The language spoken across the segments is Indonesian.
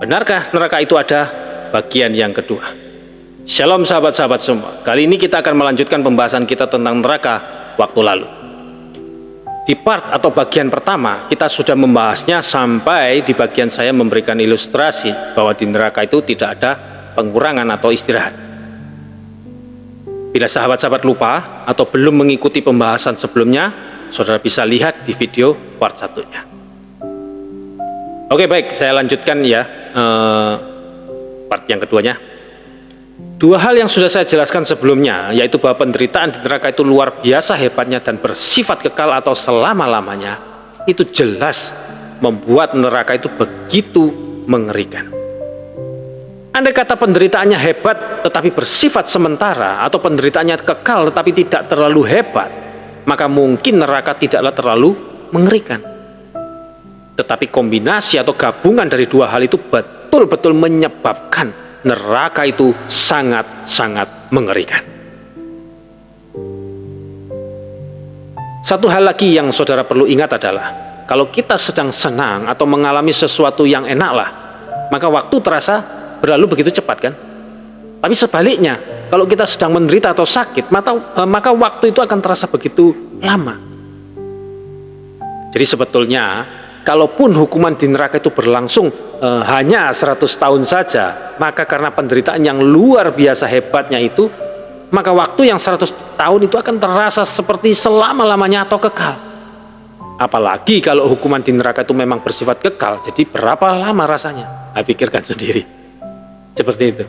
Benarkah neraka itu ada? Bagian yang kedua. Shalom sahabat-sahabat semua. Kali ini kita akan melanjutkan pembahasan kita tentang neraka waktu lalu. Di part atau bagian pertama kita sudah membahasnya sampai di bagian saya memberikan ilustrasi bahwa di neraka itu tidak ada pengurangan atau istirahat. Bila sahabat-sahabat lupa atau belum mengikuti pembahasan sebelumnya, saudara bisa lihat di video part satunya. Oke, baik, saya lanjutkan ya part yang keduanya. Dua hal yang sudah saya jelaskan sebelumnya, yaitu bahwa penderitaan di neraka itu luar biasa hebatnya dan bersifat kekal atau selama-lamanya, itu jelas membuat neraka itu begitu mengerikan. Andai kata penderitaannya hebat tetapi bersifat sementara, atau penderitaannya kekal tetapi tidak terlalu hebat, maka mungkin neraka tidaklah terlalu mengerikan. Tetapi kombinasi atau gabungan dari dua hal itu betul-betul menyebabkan neraka itu sangat-sangat mengerikan. Satu hal lagi yang saudara perlu ingat adalah, kalau kita sedang senang atau mengalami sesuatu yang enaklah, maka waktu terasa berlalu begitu cepat, kan? Tapi sebaliknya, kalau kita sedang menderita atau sakit, maka waktu itu akan terasa begitu lama. Jadi sebetulnya, kalaupun hukuman di neraka itu berlangsung hanya 100 tahun saja, maka karena penderitaan yang luar biasa hebatnya itu, maka waktu yang 100 tahun itu akan terasa seperti selama-lamanya atau kekal. Apalagi kalau hukuman di neraka itu memang bersifat kekal, jadi berapa lama rasanya? Nah, pikirkan sendiri. Seperti itu.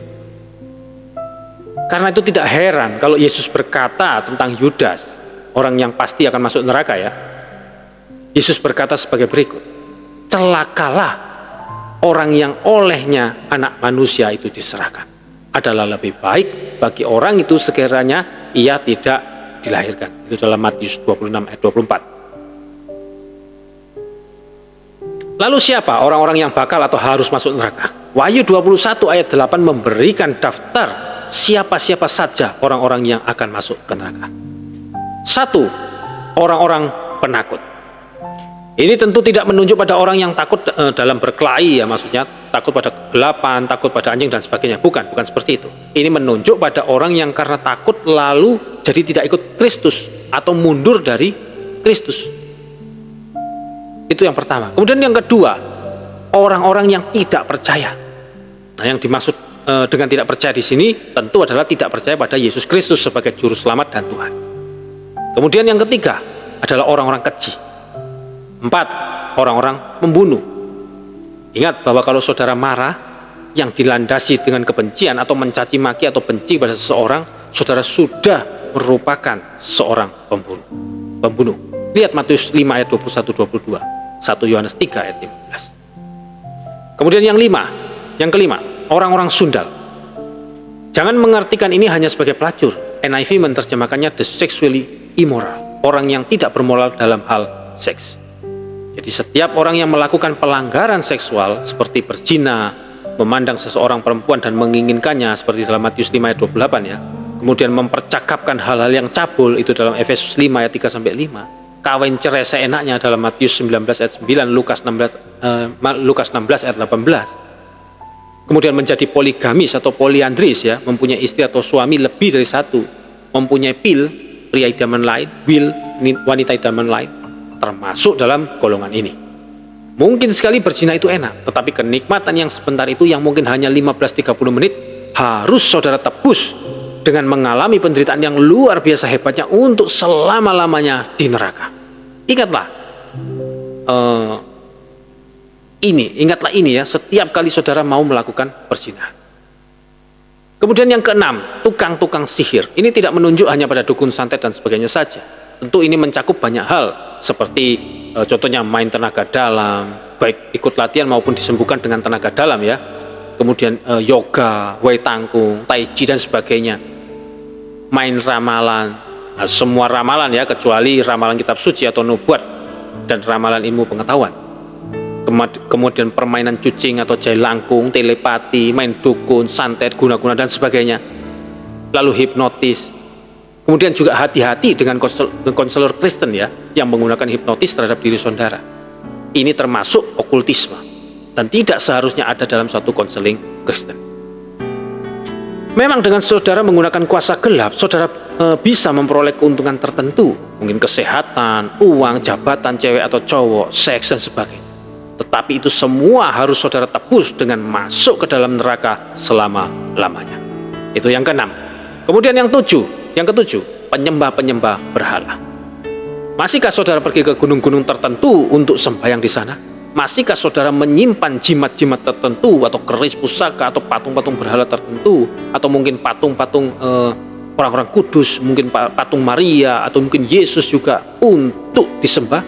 Karena itu tidak heran kalau Yesus berkata tentang Yudas, orang yang pasti akan masuk neraka ya. Yesus berkata sebagai berikut, celakalah orang yang olehnya anak manusia itu diserahkan. Adalah lebih baik bagi orang itu sekiranya ia tidak dilahirkan. Itu dalam Matius 26 ayat 24. Lalu siapa orang-orang yang bakal atau harus masuk neraka? Wahyu 21 ayat 8 memberikan daftar siapa-siapa saja orang-orang yang akan masuk ke neraka. 1. Orang-orang penakut. Ini tentu tidak menunjuk pada orang yang takut dalam berkelahi ya, maksudnya takut pada kegelapan, takut pada anjing dan sebagainya. Bukan seperti itu. Ini menunjuk pada orang yang karena takut lalu jadi tidak ikut Kristus atau mundur dari Kristus. Itu yang pertama. Kemudian yang kedua, orang-orang yang tidak percaya. Nah, yang dimaksud dengan tidak percaya di sini tentu adalah tidak percaya pada Yesus Kristus sebagai juru selamat dan Tuhan. Kemudian yang ketiga adalah orang-orang keji. 4. Orang-orang pembunuh. Ingat bahwa kalau saudara marah yang dilandasi dengan kebencian atau mencaci maki atau benci pada seseorang, saudara sudah merupakan seorang pembunuh. Lihat Matius 5 ayat 21-22, 1 Yohanes 3 ayat 15. Kemudian yang kelima, orang-orang sundal. Jangan mengartikan ini hanya sebagai pelacur. NIV menerjemahkannya the sexually immoral, orang yang tidak bermoral dalam hal seks. Jadi setiap orang yang melakukan pelanggaran seksual seperti berzina, memandang seseorang perempuan dan menginginkannya seperti dalam Matius 5 ayat 28 ya. Kemudian mempercakapkan hal-hal yang cabul itu dalam Efesus 5 ayat 3-5. Kawin cerai seenaknya dalam Matius 19 ayat 9, Lukas 16 ayat 18. Kemudian menjadi poligamis atau poliandris ya, mempunyai istri atau suami lebih dari satu, mempunyai pria idaman lain, wanita idaman lain, termasuk dalam golongan ini. Mungkin sekali berzina itu enak, tetapi kenikmatan yang sebentar itu yang mungkin hanya 15-30 menit harus saudara tebus dengan mengalami penderitaan yang luar biasa hebatnya untuk selama-lamanya di neraka. Ingatlah ingatlah ini ya, setiap kali saudara mau melakukan perzinahan. Kemudian yang keenam, tukang-tukang sihir. Ini tidak menunjuk hanya pada dukun santet dan sebagainya saja. Tentu ini mencakup banyak hal, seperti contohnya main tenaga dalam, baik ikut latihan maupun disembuhkan dengan tenaga dalam ya. Kemudian yoga, wai tangkung, tai chi dan sebagainya. Main ramalan, nah, semua ramalan ya, kecuali ramalan kitab suci atau nubuat dan ramalan ilmu pengetahuan. Kemudian permainan cucing atau jai langkung, telepati, main dukun, santet, guna-guna dan sebagainya. Lalu hipnotis. Kemudian juga hati-hati dengan konselor Kristen ya, yang menggunakan hipnotis terhadap diri saudara. Ini termasuk okultisme. dan tidak seharusnya ada dalam suatu konseling Kristen. Memang dengan saudara menggunakan kuasa gelap, saudara bisa memperoleh keuntungan tertentu, mungkin kesehatan, uang, jabatan, cewek atau cowok, seks dan sebagainya. Tetapi itu semua harus saudara tebus dengan masuk ke dalam neraka selama-lamanya. Itu yang keenam. Kemudian yang ketujuh, penyembah-penyembah berhala. Masihkah saudara pergi ke gunung-gunung tertentu untuk sembahyang di sana? Masihkah saudara menyimpan jimat-jimat tertentu atau keris pusaka atau patung-patung berhala tertentu atau mungkin patung-patung orang-orang kudus, mungkin patung Maria atau mungkin Yesus juga untuk disembah?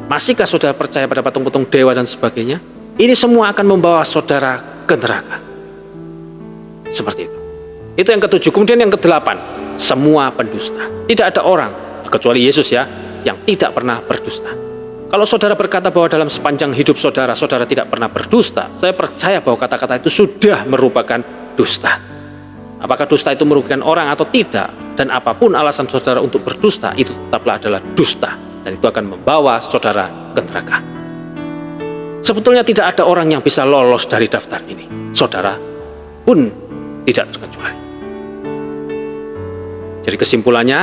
Masihkah saudara percaya pada patung-patung dewa dan sebagainya? Ini semua akan membawa saudara ke neraka. Seperti itu. Itu yang ketujuh. Kemudian yang kedelapan, semua pendusta. Tidak ada orang, kecuali Yesus ya, yang tidak pernah berdusta. Kalau saudara berkata bahwa dalam sepanjang hidup saudara tidak pernah berdusta, saya percaya bahwa kata-kata itu sudah merupakan dusta. Apakah dusta itu merugikan orang atau tidak, dan apapun alasan saudara untuk berdusta, itu tetaplah adalah dusta, dan itu akan membawa saudara ke neraka. Sebetulnya tidak ada orang yang bisa lolos dari daftar ini. Saudara pun tidak terkecuali. Jadi kesimpulannya,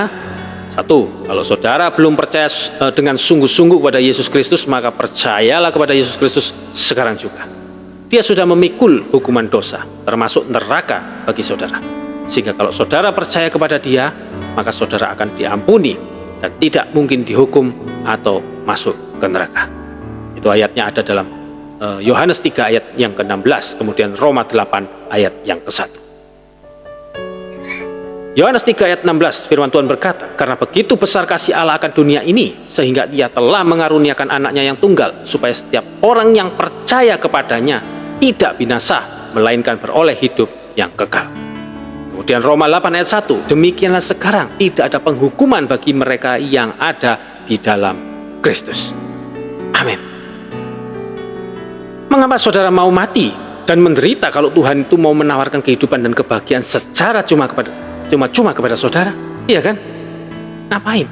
satu, kalau saudara belum percaya dengan sungguh-sungguh kepada Yesus Kristus, maka percayalah kepada Yesus Kristus sekarang juga. Dia sudah memikul hukuman dosa, termasuk neraka bagi saudara. Sehingga kalau saudara percaya kepada Dia, maka saudara akan diampuni dan tidak mungkin dihukum atau masuk ke neraka. Itu ayatnya ada dalam Yohanes 3 ayat yang ke-16, kemudian Roma 8 ayat yang ke-1. Yohanes 3 ayat 16, firman Tuhan berkata, karena begitu besar kasih Allah akan dunia ini, sehingga Dia telah mengaruniakan anaknya yang tunggal, supaya setiap orang yang percaya kepadanya tidak binasa, melainkan beroleh hidup yang kekal. Kemudian Roma 8 ayat 1, demikianlah sekarang tidak ada penghukuman bagi mereka yang ada di dalam Kristus. Amin. Mengapa saudara mau mati dan menderita kalau Tuhan itu mau menawarkan kehidupan dan kebahagiaan secara cuma kepada saudara? Iya kan? Ngapain?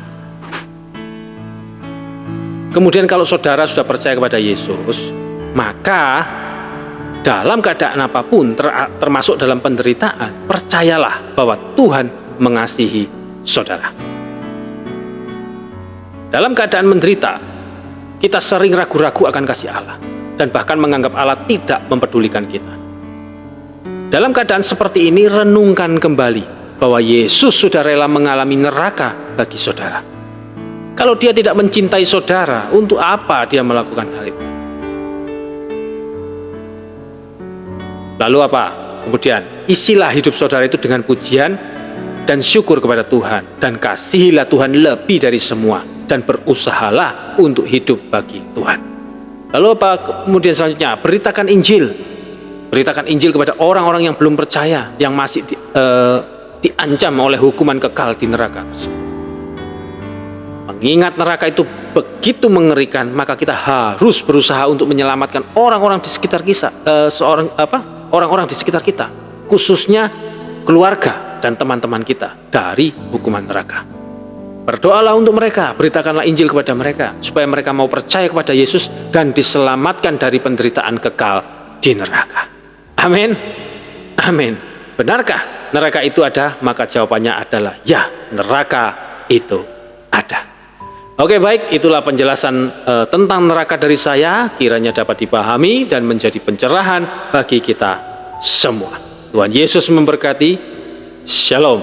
Kemudian kalau saudara sudah percaya kepada Yesus, maka dalam keadaan apapun, termasuk dalam penderitaan, percayalah bahwa Tuhan mengasihi saudara. Dalam keadaan menderita, kita sering ragu-ragu akan kasih Allah, dan bahkan menganggap Allah tidak mempedulikan kita. Dalam keadaan seperti ini, renungkan kembali bahwa Yesus sudah rela mengalami neraka bagi saudara. Kalau Dia tidak mencintai saudara, untuk apa Dia melakukan hal itu? Lalu apa? Kemudian, isilah hidup saudara itu dengan pujian dan syukur kepada Tuhan, dan kasihilah Tuhan lebih dari semua, dan berusahalah untuk hidup bagi Tuhan. Lalu apa? Kemudian selanjutnya, beritakan Injil. Beritakan Injil kepada orang-orang yang belum percaya, yang masih diancam oleh hukuman kekal di neraka. Mengingat neraka itu begitu mengerikan, maka kita harus berusaha untuk menyelamatkan orang-orang di sekitar kita, orang-orang di sekitar kita, khususnya keluarga dan teman-teman kita dari hukuman neraka. Berdoalah untuk mereka, beritakanlah Injil kepada mereka, supaya mereka mau percaya kepada Yesus dan diselamatkan dari penderitaan kekal di neraka. Amin. Amin. Benarkah neraka itu ada? Maka jawabannya adalah ya, neraka itu ada. Oke, baik, itulah penjelasan tentang neraka dari saya. Kiranya dapat dipahami dan menjadi pencerahan bagi kita semua. Tuhan Yesus memberkati. Shalom.